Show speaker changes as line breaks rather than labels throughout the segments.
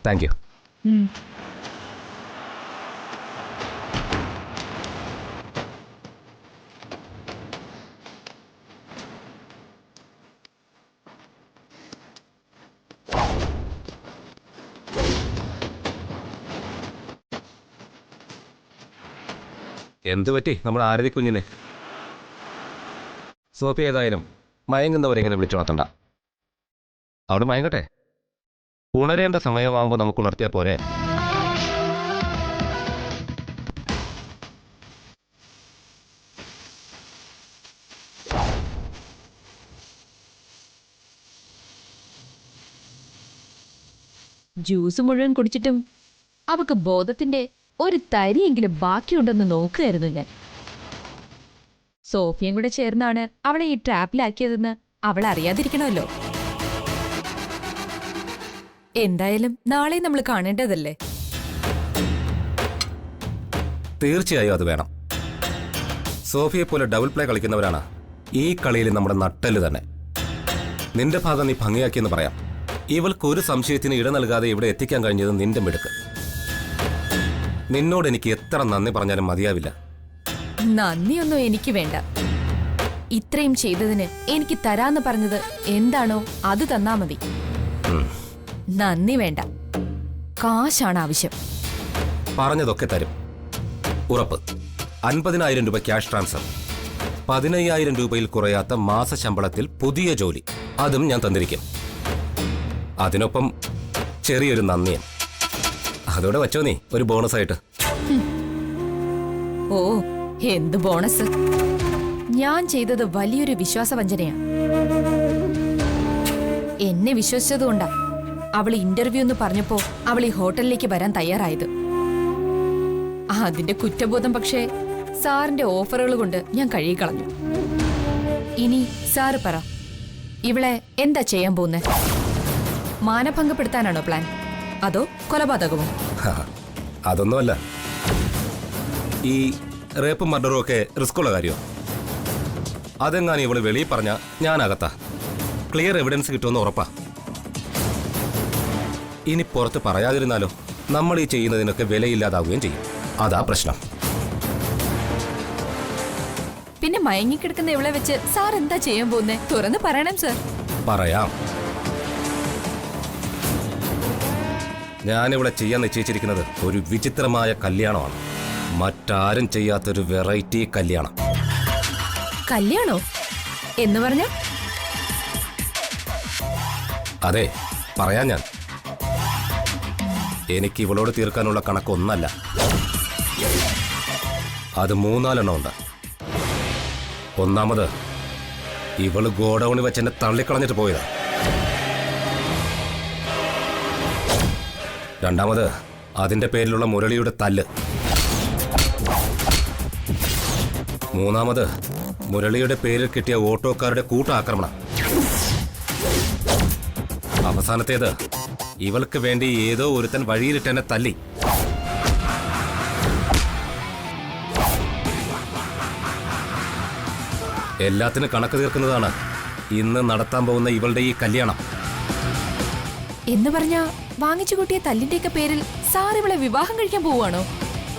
Thank you. എന്തു പറ്റി നമ്മൾ ആരതി കുഞ്ഞിനെ? സോഫി ഏതായാലും മയങ്ങുന്നവരെങ്ങനെ വിളിച്ചുണർത്തണ്ട. അവിടെ മയങ്ങട്ടെ. ഉണരേണ്ട സമയമാകുമ്പോൾ നമുക്ക് ഉണർത്തിയാൽ പോരെ.
ജ്യൂസ് മുഴുവൻ കുടിച്ചിട്ടും അവക്ക് ബോധത്തിന്റെ ഒരു തരിയെങ്കിലും ബാക്കിയുണ്ടെന്ന് നോക്കുകയായിരുന്നു ഞാൻ. സോഫിയും കൂടെ ചേർന്നാണ് അവളെ ഈ ട്രാപ്പിലാക്കിയതെന്ന് അവൾ അറിയാതിരിക്കണമല്ലോ. എന്തായാലും നാളെ നമ്മൾ കാണേണ്ടതല്ലേ?
തീർച്ചയായും അത് വേണം. സോഫിയെ പോലെ ഡബിൾ പ്ലേ കളിക്കുന്നവരാണ് ഈ കളിയിൽ നമ്മുടെ നട്ടല് തന്നെ. നിന്റെ ഭാഗം നീ ഭംഗിയാക്കിയെന്ന് പറയാം. ഇവൾക്ക് ഒരു സംശയത്തിന് ഇട നൽകാതെ ഇവിടെ എത്തിക്കാൻ കഴിഞ്ഞത് നിന്റെ മിടുക്ക്. നിന്നോട് എനിക്ക് എത്ര നന്ദി പറഞ്ഞാലും മതിയാവില്ല.
നന്ദിയൊന്നും എനിക്ക് വേണ്ട. ഇത്രയും ചെയ്തതിന് എനിക്ക് തരാന്ന് പറഞ്ഞത് എന്താണോ അത് തന്നാ മതി. നന്ദി വേണ്ട, കാശാണ് ആവശ്യം.
പറഞ്ഞതൊക്കെ തരും, ഉറപ്പ്. 50,000 രൂപ ക്യാഷ് ട്രാൻസ്ഫർ, 15,000 രൂപയിൽ കുറയാത്ത മാസ ശമ്പളത്തിൽ പുതിയ ജോലി, അതും ഞാൻ തന്നിരിക്കും. അതിനൊപ്പം ചെറിയൊരു നന്ദിയും അതോടെ വച്ചോ നീ ഒരു ബോണസ് ആയിട്ട്.
ഓ, എന്ത് ബോണസ്? ഞാൻ ചെയ്തത് വലിയൊരു വിശ്വാസവഞ്ചനയാ. എന്നെ വിശ്വസിച്ചതുകൊണ്ടാ അവൾ ഇന്റർവ്യൂ എന്ന് പറഞ്ഞപ്പോ അവൾ ഈ ഹോട്ടലിലേക്ക് വരാൻ തയ്യാറായത്. അതിന്റെ കുറ്റബോധം പക്ഷേ സാറിന്റെ ഓഫറുകൾ കൊണ്ട് ഞാൻ കഴുകിക്കളഞ്ഞു. ഇനി സാറ് പറ, ഇവളെ എന്താ ചെയ്യാൻ പോകുന്നേ? മാനഭംഗപ്പെടുത്താനാണോ പ്ലാൻ, അതോ കൊലപാതകമോ?
അതൊന്നുമല്ല. ഈ റേപ്പും മർഡറും ഒക്കെ റിസ്ക്കുള്ള കാര്യമോ? അതെങ്ങാനും ഇവള് വെളിയിൽ പറഞ്ഞാൽ ഞാൻ അകത്താ. ക്ലിയർ എവിഡൻസ് കിട്ടുമെന്ന് ഉറപ്പാ. ഇനി പുറത്ത് പറയാതിരുന്നാലോ നമ്മൾ ഈ ചെയ്യുന്നതിനൊക്കെ വിലയില്ലാതാവുകയും ചെയ്യും. അതാ പ്രശ്നം.
പിന്നെ മയങ്ങിക്കിടക്കുന്ന ഇവളെ വെച്ച് സാർ എന്താ ചെയ്യാൻ പോകുന്നേ? തുറന്ന് പറയണം സാർ.
പറയാം. ഞാനിവിടെ ചെയ്യാൻ നിശ്ചയിച്ചിരിക്കുന്നത് ഒരു വിചിത്രമായ കല്യാണമാണ്. മറ്റാരും ചെയ്യാത്തൊരു വെറൈറ്റി കല്യാണം.
കല്യാണോ എന്ന് പറഞ്ഞ?
അതെ, പറയാം ഞാൻ. എനിക്ക് ഇവളോട് തീർക്കാനുള്ള കണക്കൊന്നല്ല, അത് 3-4 ഉണ്ട്. ഒന്നാമത്, ഇവള് ഗോഡൌണിൽ വെച്ച് എന്നെ തള്ളിക്കളഞ്ഞിട്ട് പോയതാ. രണ്ടാമത്, അതിന്റെ പേരിലുള്ള മുരളിയുടെ തല്ല്. മൂന്നാമത്, മുരളിയുടെ പേരിൽ കിട്ടിയ ഓട്ടോക്കാരുടെ കൂട്ടാക്രമണം. അവസാനത്തേത്, ഇവൾക്ക് വേണ്ടി ഏതോ ഒരുത്തൻ വഴിയിലിട്ട് എന്നെ തല്ലി. എല്ലാത്തിനും കണക്ക് തീർക്കുന്നതാണ് ഇന്ന് നടത്താൻ പോകുന്ന ഇവളുടെ ഈ കല്യാണം.
എന്ന് പറഞ്ഞ വാങ്ങിച്ചു കൂട്ടിയ തല്ലിന്റെയൊക്കെ പേരിൽ സാർ ഇവളെ വിവാഹം കഴിക്കാൻ പോവാണോ?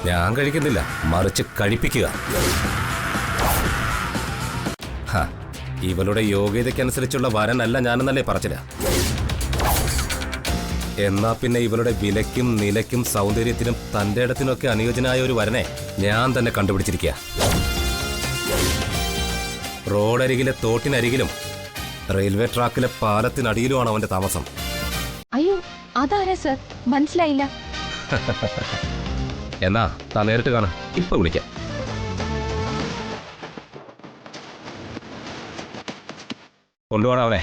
ഞാൻ കഴിക്കുന്നില്ല, മറിച്ച് കഴിപ്പിക്കുക. ഇവളുടെ യോഗ്യതയ്ക്കനുസരിച്ചുള്ള വരനല്ല ഞാനെന്നല്ലേ പറച്ചില്ല. എന്നാ പിന്നെ ഇവളുടെ വിലയ്ക്കും നിലയ്ക്കും സൗന്ദര്യത്തിനും തന്റെ ഇടത്തിനൊക്കെ അനുയോജ്യനായ ഒരു വരനെ ഞാൻ തന്നെ കണ്ടുപിടിച്ചിരിക്കുക. റോഡരികിലെ തോട്ടിനരികിലും റെയിൽവേ ട്രാക്കിലെ പാലത്തിനടിയിലുമാണ് അവന്റെ താമസം.
അയ്യോ, അതാരാ സർ? മനസ്സിലായില്ല.
എന്നാ താൻ നേരിട്ട് കാണാം, ഇപ്പൊ വിളിക്കാം. കൊണ്ടുപോകണം അവനെ.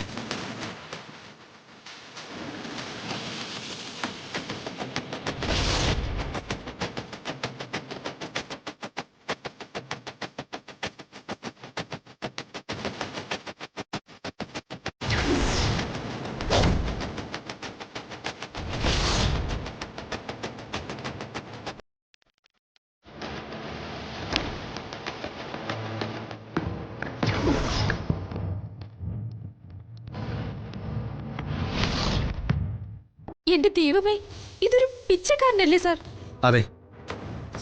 എന്റെ ദൈവമേ, ഇതൊരു പിച്ചക്കാരനല്ലേ സാർ?
അതെ,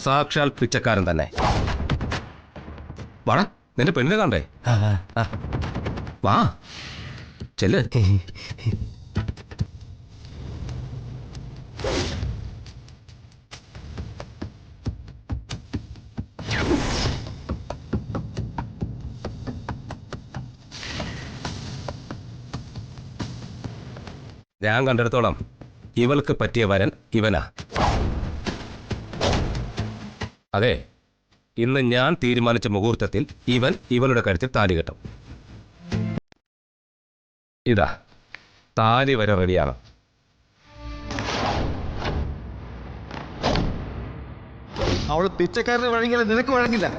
സാക്ഷാൽ പിച്ചക്കാരൻ തന്നെ. വാടാ, നിന്റെ പെണ്ണിനെ കണ്ടേ? വാ ചെല്ല്. ഞാൻ കണ്ടെടുത്തോളം ഇവൾക്ക് പറ്റിയ വരൻ ഇവനാ. അതെ, ഇന്ന് ഞാൻ തീരുമാനിച്ച മുഹൂർത്തത്തിൽ ഇവൻ ഇവളുടെ കഴുത്തിൽ താലി കെട്ടും. ഇതാ താലി വരെ റെഡിയാണ്.
അവൾ പിച്ചക്കാരന് വഴങ്ങിയാൽ നിനക്ക് വഴങ്ങില്ല.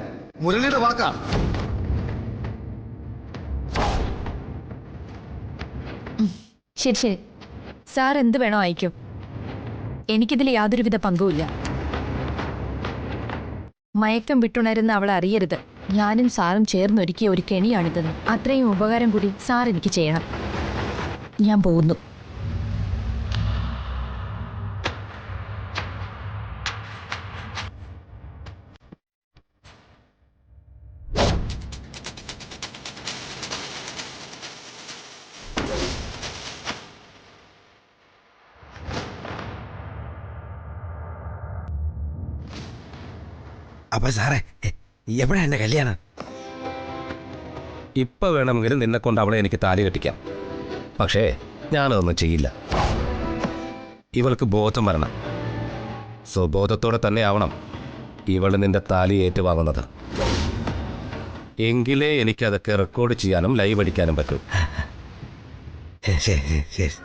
മുരളിയുടെ വാക്കാ.
ശരി ശരി, സാർ എന്ത് വേണോ അയക്കും. എനിക്കിതിൽ യാതൊരുവിധ പങ്കുമില്ല. മയക്കം വിട്ടുണരുന്ന അവൾ അറിയരുത് ഞാനും സാറും ചേർന്നൊരുക്കിയ ഒരു കെണിയാണിതെന്ന്. അത്രയും ഉപകാരം കൂടി സാർ എനിക്ക് ചെയ്യണം. ഞാൻ പോകുന്നു.
അപ്പൊ സാറേ, എവിടെയാ എന്റെ കല്യാണം?
ഇപ്പൊ വേണമെങ്കിൽ നിന്നെ കൊണ്ട് അവളെ എനിക്ക് താലി കെട്ടിക്കാം. പക്ഷേ ഞാനതൊന്നും ചെയ്യില്ല. ഇവൾക്ക് ബോധം വരണം. സ്വബോധത്തോടെ തന്നെ ആവണം ഇവൾ നിന്റെ താലി ഏറ്റുവാങ്ങുന്നത്. എങ്കിലേ എനിക്കതൊക്കെ റെക്കോർഡ് ചെയ്യാനും ലൈവ് അടിക്കാനും പറ്റൂ.
ശരി ശരി.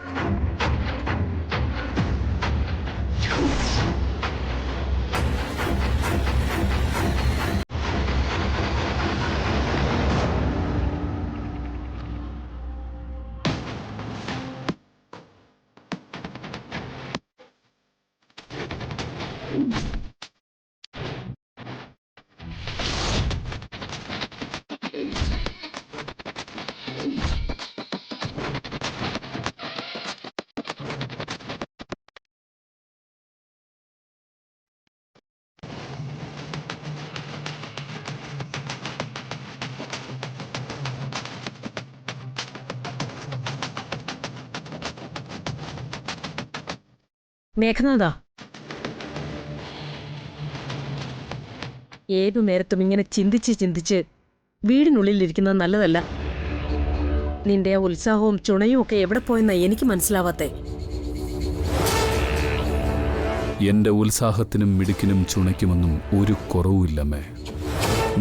മേഘനാഥ, ഏതു നേരത്തും ഇങ്ങനെ ചിന്തിച്ച് ചിന്തിച്ച് വീടിനുള്ളിലിരിക്കുന്നത് നല്ലതല്ല. നിന്റെ ആ ഉത്സാഹവും ചുണയും ഒക്കെ എവിടെ പോയെന്നാ എനിക്ക് മനസ്സിലാവാത്തെ.
എന്റെ ഉത്സാഹത്തിനും മിടുക്കിനും ചുണയ്ക്കുമൊന്നും ഒരു കുറവുമില്ലമ്മേ.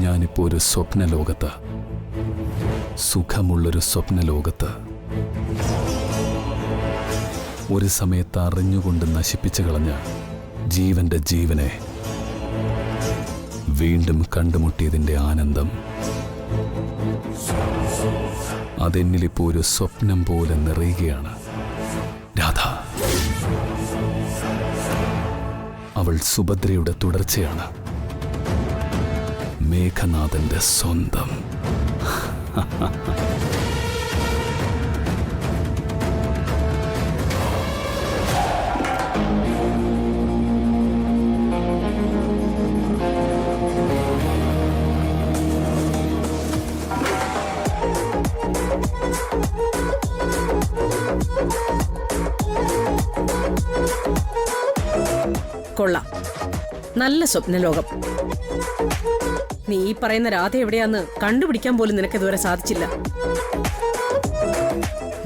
ഞാനിപ്പോ ഒരു സ്വപ്നലോകത്ത്, സുഖമുള്ളൊരു സ്വപ്നലോകത്ത്. ഒരു സമയത്ത് അറിഞ്ഞുകൊണ്ട് നശിപ്പിച്ചു കളഞ്ഞ ജീവന്റെ ജീവനെ വീണ്ടും കണ്ടുമുട്ടിയതിൻ്റെ ആനന്ദം അതെന്നിലിപ്പോ ഒരു സ്വപ്നം പോലെ നിറയുകയാണ്. രാധ, അവൾ സുഭദ്രയുടെ തുടർച്ചയാണ്. മേഘനാഥന്റെ സ്വന്തം.
കൊള്ളാം, നല്ല സ്വപ്നലോകം. നീ ഈ പറയുന്ന രാധ എവിടെയാന്ന് കണ്ടുപിടിക്കാൻ പോലും നിനക്ക് ഇതുവരെ സാധിച്ചില്ല.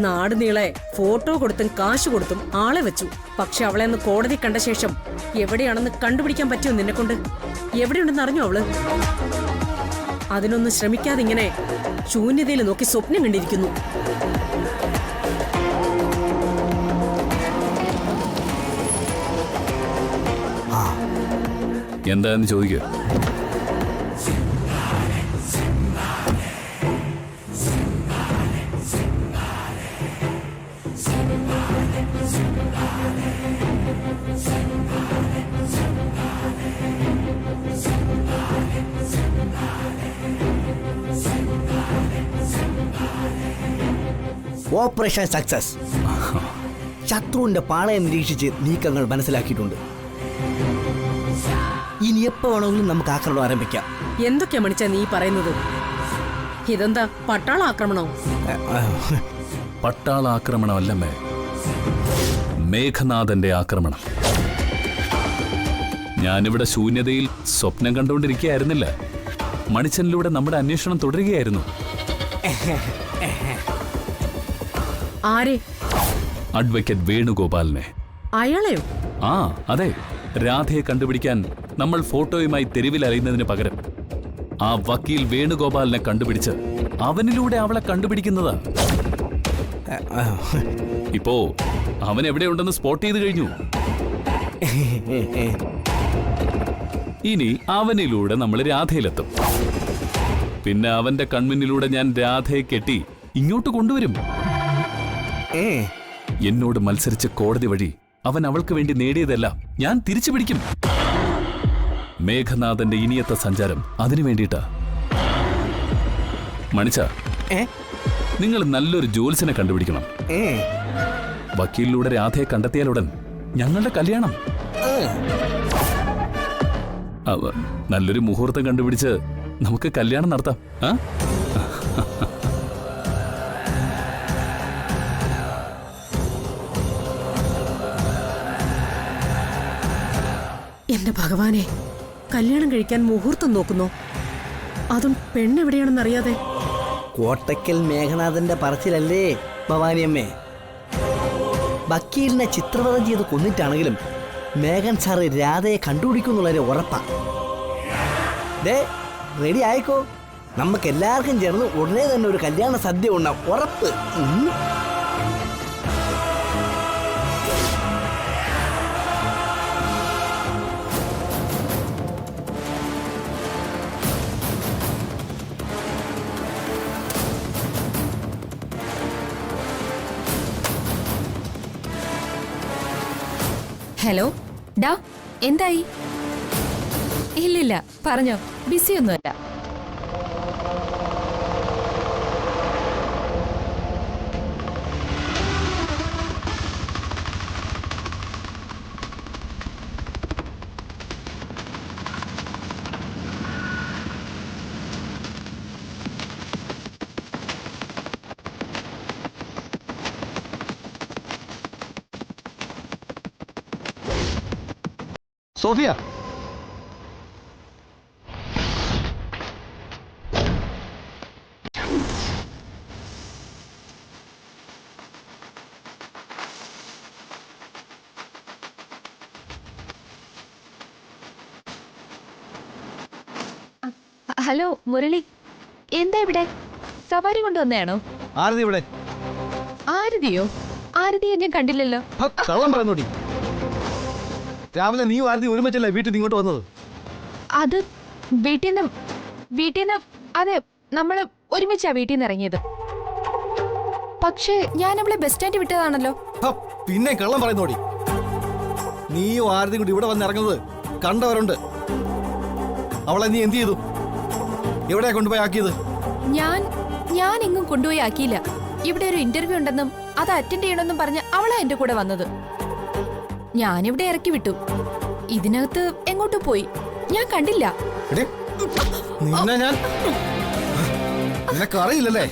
നാട് നീളെ ഫോട്ടോ കൊടുത്തും കാശ് കൊടുത്തും ആളെ വെച്ചു. പക്ഷെ അവളെ ഒന്ന് കോടതി കണ്ട ശേഷം എവിടെയാണെന്ന് കണ്ടുപിടിക്കാൻ പറ്റുമോ നിന്നെ കൊണ്ട്? എവിടെയുണ്ടെന്ന് അറിഞ്ഞോ അവള്? അതിനൊന്നും ശ്രമിക്കാതെ ഇങ്ങനെ ശൂന്യതയിൽ നോക്കി സ്വപ്നം കണ്ടിരിക്കുന്നു.
എന്താന്ന് ചോദിക്കുക.
Operation success.
ശത്രുവിന്റെ പാളയം നിരീക്ഷിച്ച് നീക്കങ്ങൾ മനസ്സിലാക്കിയിട്ടുണ്ട്. ഇനി എപ്പോ വേണമെങ്കിലും നമുക്ക് ആക്രമണം ആരംഭിക്കാം.
എന്തൊക്കെയാ മണിച്ച നീ പറയുന്നത്? ഇതെന്താ പട്ടാള ആക്രമണോ?
പട്ടാളാക്രമണമല്ലമ്മേ, മേഘനാഥന്റെ ആക്രമണം. ഞാനിവിടെ ശൂന്യതയിൽ സ്വപ്നം കണ്ടുകൊണ്ടിരിക്കുകയായിരുന്നില്ല. മണിച്ചനിലൂടെ നമ്മുടെ അന്വേഷണം തുടരുകയായിരുന്നു.
ആരെ?
അഡ്വക്കേറ്റ് വേണുഗോപാലിനെ.
അയാളെയോ?
ആ അതെ, രാധയെ കണ്ടുപിടിക്കാൻ നമ്മൾ ഫോട്ടോയുമായി തെരുവിൽ അലയുന്നതിന് പകരം ആ വക്കീൽ വേണുഗോപാലിനെ കണ്ടുപിടിച്ച് അവനിലൂടെ അവളെ കണ്ടുപിടിക്കുന്നതാ. ഇപ്പോ അവൻ എവിടെയുണ്ടെന്ന് സ്പോട്ട് ചെയ്ത് കഴിഞ്ഞു. ഇനി അവനിലൂടെ നമ്മൾ രാധയിലെത്തും. പിന്നെ അവന്റെ കൺമുന്നിലൂടെ ഞാൻ രാധയെ കെട്ടി ഇങ്ങോട്ട് കൊണ്ടുവരും. എന്നോട് മത്സരിച്ച് കോടതി വഴി അവൻ അവൾക്ക് വേണ്ടി നേടിയതെല്ലാം ഞാൻ തിരിച്ചു പിടിക്കും. മേഘനാഥന്റെ ഇനിയത്തെ സഞ്ചാരം അതിനു വേണ്ടിയിട്ടാ. മണിച്ച, നിങ്ങൾ നല്ലൊരു ജോത്സ്യനെ കണ്ടുപിടിക്കണം. വക്കീലിലൂടെ രാധയെ കണ്ടെത്തിയാലുടൻ ഞങ്ങളുടെ കല്യാണം. നല്ലൊരു മുഹൂർത്തം കണ്ടുപിടിച്ച് നമുക്ക് കല്യാണം നടത്താം. ആ
എന്റെ ഭഗവാനെ, കല്യാണം കഴിക്കാൻ മുഹൂർത്തം നോക്കുന്നോ? അതും പെണ്ണെവിടെയാണെന്നറിയാതെ.
കോട്ടയ്ക്കൽ മേഘനാഥന്റെ പറച്ചിലല്ലേ ഭവാനിയമ്മേ? വക്കീലിനെ ചിത്രവധം ചെയ്ത് കൊന്നിട്ടാണെങ്കിലും മേഘൻ സാറ് രാധയെ കണ്ടുപിടിക്കുന്നുള്ളതിന് ഉറപ്പാ. റെഡി ആയിക്കോ, നമുക്ക് എല്ലാവർക്കും ചേർന്ന് ഉടനെ തന്നെ ഒരു കല്യാണ സദ്യ ഉണ്ടാവും, ഉറപ്പ്.
ഹലോ ഡാ, എന്തായി? ഇല്ലില്ല, പറഞ്ഞോ, ബിസിയൊന്നുമല്ല.
സോഫിയ,
ഹലോ മുരളി, എന്താ ഇവിടെ? സവാരി കൊണ്ടുവന്നയാണോ?
ആരതി ഇവിടെ?
ആരതിയോ? ആരതിയെ ഞാൻ കണ്ടില്ലല്ലോ.
കള്ളം പറയുന്നോടി. രാവിലെ നീ ആരതി ഒരുമിച്ചല്ലേ വീട്ടിൽ നിന്ന് ഇങ്ങോട്ട് വന്നത്?
അത് വീട്ടിൽ നിന്ന് അതെ, നമ്മള് ഒരുമിച്ചാ വീട്ടിൽ നിന്ന് ഇറങ്ങിയത്. പക്ഷേ ഞാൻ അവളെ ബസ് സ്റ്റാൻഡ് വിട്ടതാണല്ലോ.
പിന്നെ കള്ളം പറയുന്നോടി. നീയും ആരതി കൂടി ഇവിടെ വന്ന് ഇറങ്ങുന്നത് കണ്ടവരുണ്ട്. അവളെ നീ എന്ത് ചെയ്തു? എവിടെയാ കൊണ്ടുപോയി ആക്കിയത്?
ഞാൻ എങ്ങും കൊണ്ടുപോയി ആക്കിയില്ല. ഇവിടെ ഒരു ഇന്റർവ്യൂ ഉണ്ടെന്നും അത് അറ്റൻഡ് ചെയ്യണമെന്നും പറഞ്ഞ് അവളാ എന്റെ കൂടെ വന്നത്. ഞാനിവിടെ ഇറക്കി വിട്ടു. ഇതിനകത്ത് എങ്ങോട്ട് പോയി ഞാൻ കണ്ടില്ല.
നിനക്കറിയില്ലല്ലേ?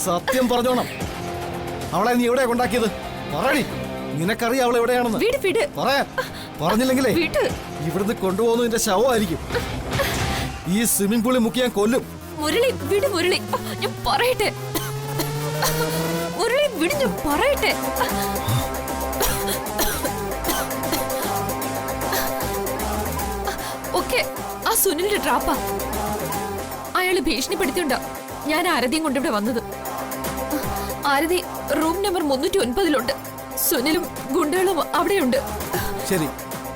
സത്യം പറഞ്ഞോണം. അവളെ നീ എവിടെയാ കൊണ്ടാക്കിയത്? പറയടി, നിനക്കറിയാം അവൾ എവിടെയാണെന്ന്. പറഞ്ഞില്ലെങ്കിലേ ഇവിടുന്ന് കൊണ്ടുപോകുന്നതിന്റെ ശവമായിരിക്കും. ഈ സ്വിമ്മിംഗ് പൂളിൽ മുക്കി ഞാൻ കൊല്ലും.
മുരളി വിട്, മുരളി ഞാൻ പറയട്ടെ. മുരളി വിട്, ഞാൻ പറയട്ടെ. ഒക്കെ ആ സുനിലിന്റെ ട്രാപ്പാ. അയാള് ഭീഷണിപ്പെടുത്തിയുണ്ടാ ഞാൻ ആരതിയും കൊണ്ടിവിടെ വന്നത്. ആരതി റൂം നമ്പർ 309 സുനിലും ഗുണ്ടകളും അവിടെയുണ്ട്.
ശരി,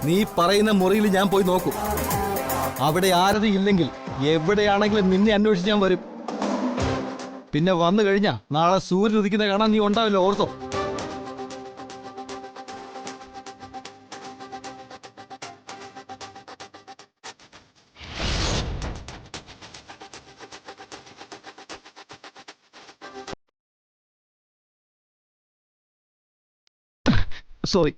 നീ പറയുന്ന മുറിയിൽ ഞാൻ പോയി നോക്കും. അവിടെ ആരതി ഇല്ലെങ്കിൽ എവിടെയാണെങ്കിലും നിന്നെ അന്വേഷിച്ച് ഞാൻ വരും. പിന്നെ വന്നു കഴിഞ്ഞാ നാളെ സൂര്യൻ ഉദിക്കുന്ന കാണാൻ നീ ഉണ്ടാവില്ല, ഓർത്തോ? സോറി.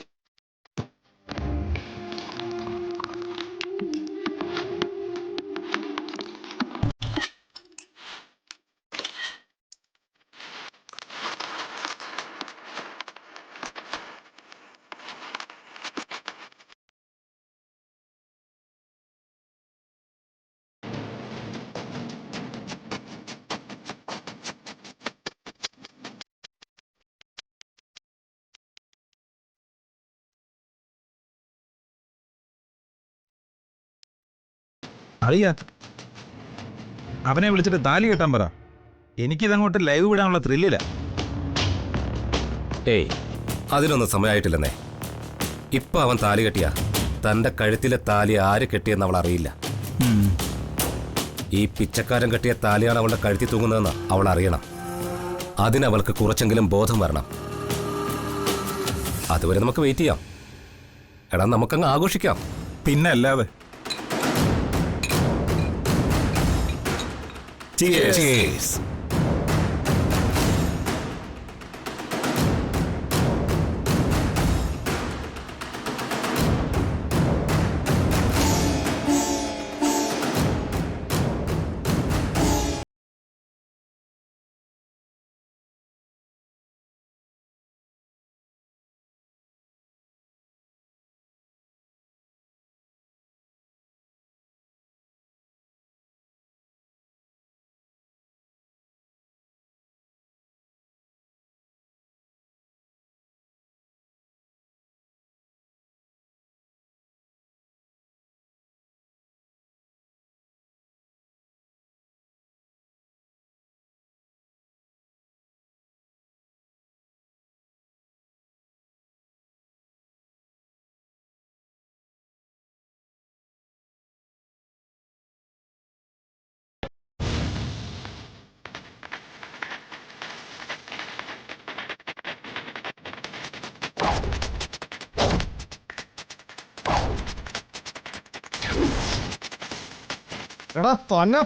അറിയാ, അവനെ വിളിച്ചിട്ട് താലി കെട്ടാൻ പറ. എനിക്കിതങ്ങോട്ട് ലൈവ് വിടാനുള്ള ത്രില്ലില്ല.
ഏയ്, അതിനൊന്നും സമയമായിട്ടില്ലെന്നേ. ഇപ്പൊ അവൻ താലി കെട്ടിയ തന്റെ കഴുത്തിലെ താലി ആര് കെട്ടിയെന്ന് അവൾ അറിയില്ല. ഈ പിച്ചക്കാരൻ കെട്ടിയ താലിയാണ് അവളുടെ കഴുത്തി തൂങ്ങുന്നതെന്ന് അവൾ അറിയണം. അതിനവൾക്ക് കുറച്ചെങ്കിലും ബോധം വരണം. അതുവരെ നമുക്ക് വെയിറ്റ് ചെയ്യാം. എടാ, നമുക്കങ്ങ് ആഘോഷിക്കാം.
പിന്നെ അല്ലാതെ.
Cheers.
എടാ തന്നെ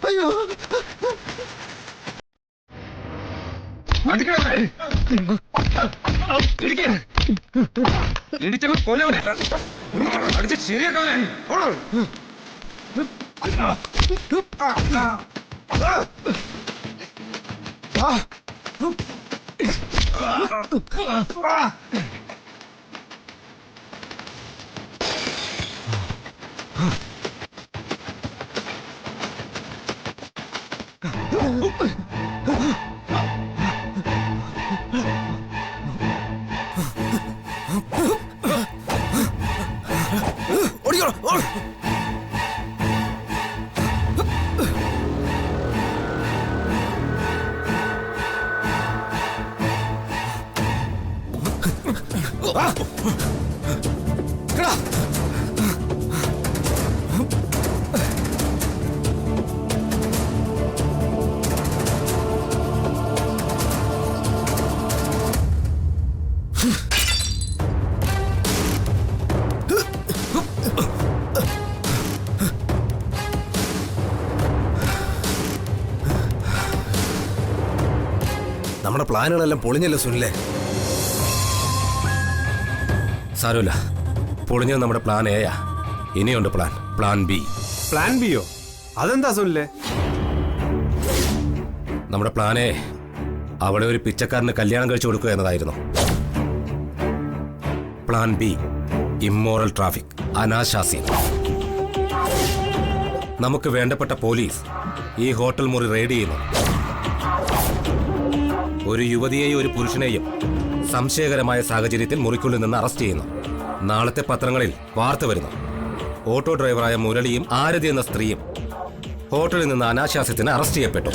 അയ്യോ,
നമ്മുടെ പ്ലാനുകളെല്ലാം പൊളിഞ്ഞല്ലോ സുനിലെ. സാരമില്ല, പൊളിഞ്ഞത് നമ്മുടെ പ്ലാൻ എയാ. ഇനിയുണ്ട് പ്ലാൻ ബി.
പ്ലാൻ ബിയോ? അതെന്താ സുനിലെ?
നമ്മുടെ പ്ലാൻ എ അവിടെ ഒരു പിച്ചക്കാരന് കല്യാണം കഴിച്ചു കൊടുക്കുക എന്നതായിരുന്നു. പ്ലാൻ ബി ഇമ്മോറൽ ട്രാഫിക്, അനാശാസ്യം. നമുക്ക് വേണ്ടപ്പെട്ട പോലീസ് ഈ ഹോട്ടൽ മുറി റെയ്ഡ് ചെയ്യുന്നു. ഒരു യുവതിയെയും ഒരു പുരുഷനെയും സംശയകരമായ സാഹചര്യത്തിൽ മുറിക്കുള്ളിൽ നിന്ന് അറസ്റ്റ് ചെയ്യുന്നു. നാളത്തെ പത്രങ്ങളിൽ വാർത്ത വരുന്നു. ഓട്ടോ ഡ്രൈവറായ മുരളിയും ആരതി എന്ന സ്ത്രീയും ഹോട്ടലിൽ നിന്ന് അനാശാസ്യത്തിന് അറസ്റ്റ് ചെയ്യപ്പെട്ടു.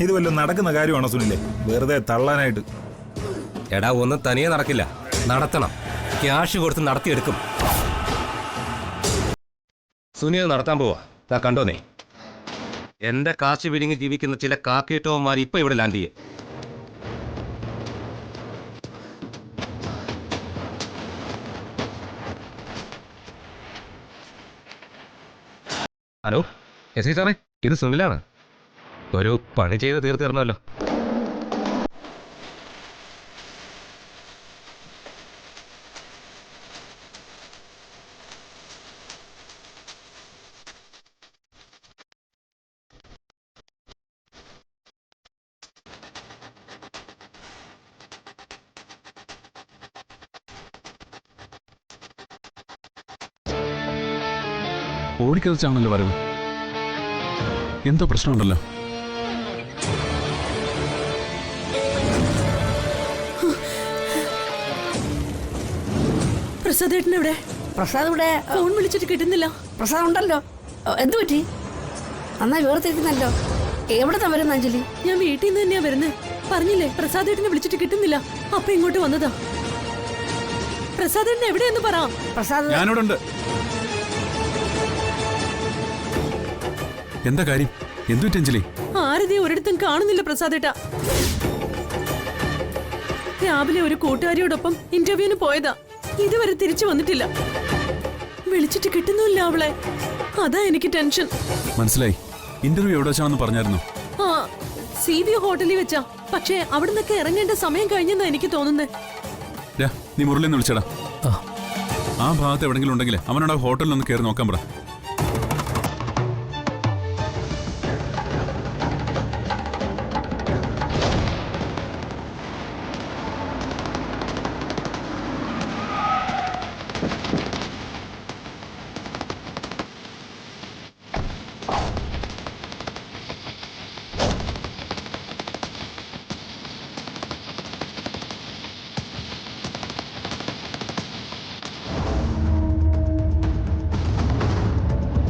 ഇത് വല്ലതും നടക്കുന്ന കാര്യമാണോ സുനിലെ? വെറുതെ തള്ളാനായിട്ട്.
എടാ, ഒന്നും തനിയെ നടക്കില്ല, നടത്തണം. ക്യാഷ് കൊടുത്ത് നടത്തിയെടുക്കും. സുനിൽ നടത്താൻ പോവാ. കണ്ടോ നീ? എന്റെ കാശ് വിഴുങ്ങി ജീവിക്കുന്ന ചില കാക്കിയിട്ടവന്മാർ ഇപ്പൊ ഇവിടെ ലാൻഡ് ചെയ്യേ. ഹലോ എസ് ഐ സാറേ, ഇത് സുനിലാണ്. ഒരു പണി ചെയ്ത് തീർത്ത് തരണമല്ലോ.
ഓടിക്കതച്ചാണല്ലോ വരവ്. എന്തോ പ്രശ്നമുണ്ടല്ലോ.
പ്രസാദേട്ടൻ എവിടെ?
പ്രസാദ് ഇവിടെ
ഫോൺ വിളിച്ചിട്ട് കിട്ടുന്നില്ല.
പ്രസാദ് ഉണ്ടല്ലോ. എന്തു പറ്റി? നന്നായി വേർതിരിക്കുന്നല്ലോ. എവിടത്തെ വരുന്ന അഞ്ജലി?
ഞാൻ വീട്ടിൽ നിന്ന് തന്നെയാ വരുന്നത്. പറഞ്ഞില്ലേ പ്രസാദേട്ടനെ വിളിച്ചിട്ട് കിട്ടുന്നില്ല. അപ്പൊ ഇങ്ങോട്ട് വന്നതാ. പ്രസാദേട്ടൻ എവിടെയെന്ന് പറ.
പ്രസാദ്
ഞാനിവിടെ ഉണ്ട്. എന്താ കാര്യം? എന്തു അഞ്ജലി?
ആരതി ഒരിടത്തും കാണുന്നില്ല പ്രസാദേട്ടാ. രാവിലെ ഒരു കൂട്ടുകാരിയോടൊപ്പം ഇന്റർവ്യൂവിന് പോയതാ. ഇതുവരെ തിരിച്ചു വന്നിട്ടില്ല. വിളിച്ചിട്ട് കിട്ടുന്നില്ല അവളെ. അതാ എനിക്ക് ടെൻഷൻ.
മനസ്സിലായി. ഇന്റർവ്യൂ എവിടെ വെച്ചാണെന്ന് പറഞ്ഞായിരുന്നു.
ആ CB ഹോട്ടലിൽ വെച്ചാ. പക്ഷേ അവിടെ നിന്നൊക്കെ ഇറങ്ങേണ്ട സമയം കഴിഞ്ഞെന്നാ എനിക്ക് തോന്നുന്നത്.
നീ മുരളിന്ന് വിളിച്ചടാ. ആ ഭാഗത്ത് എവിടെങ്കിലും ഉണ്ടെങ്കിൽ അവനോട് ഹോട്ടലിൽ ഒന്ന് കയറി നോക്കാൻ പറ.